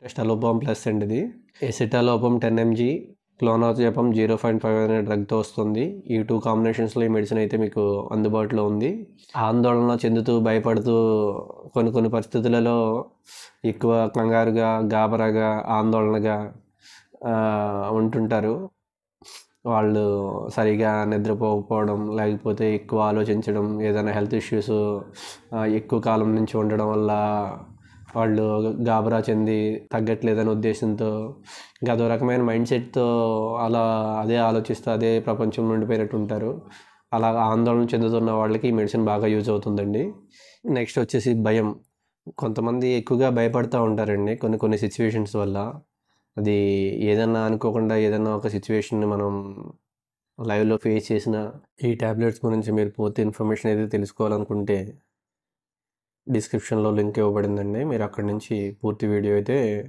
ఎస్టాలోపం plus అండి ఇది. ఎసిటాలోపం 10 mg, క్లోనాజెపమ్ 0.5 అనే డ్రగ్తో వస్తుంది. ఈ 2 కాంబినేషన్స్లో ఈ మెడిసిన్ అయితే మీకు అందుబాటులో ఉంది. ఆందోళన చెందుతూ భయపడుతూ కొన్ని పరిస్థితులలో ఎక్కువ కంగారుగా, గాబరాగా, ఆందోళనగా ఉంటుంటారు. వాళ్ళు సరిగా నిద్రపోకపోవడం, లేకపోతే ఎక్కువ ఆలోచించడం, ఏదైనా హెల్త్ ఇష్యూస్ ఎక్కువ కాలం నుంచి ఉండడం వల్ల వాళ్ళు గాబరా చెంది తగ్గట్లేదనే ఉద్దేశంతో ఇంకా అదో రకమైన మైండ్ సెట్తో అదే ఆలోచిస్తూ అదే ప్రపంచంలో ఉండిపోయినట్టు ఉంటారు. అలా ఆందోళన చెందుతున్న వాళ్ళకి ఈ మెడిసిన్ బాగా యూజ్ అవుతుందండి. నెక్స్ట్ వచ్చేసి భయం. కొంతమంది ఎక్కువగా భయపడుతూ ఉంటారండి కొన్ని సిచ్యువేషన్స్ వల్ల. అది ఏదన్నా అనుకోకుండా ఏదన్నా ఒక సిచ్యువేషన్ని మనం లైవ్లో ఫేస్ చేసిన ఈ ట్యాబ్లెట్స్ గురించి మీరు పూర్తి ఇన్ఫర్మేషన్ అయితే తెలుసుకోవాలనుకుంటే డిస్క్రిప్షన్లో లింక్ ఇవ్వబడిందండి. మీరు అక్కడి నుంచి పూర్తి వీడియో అయితే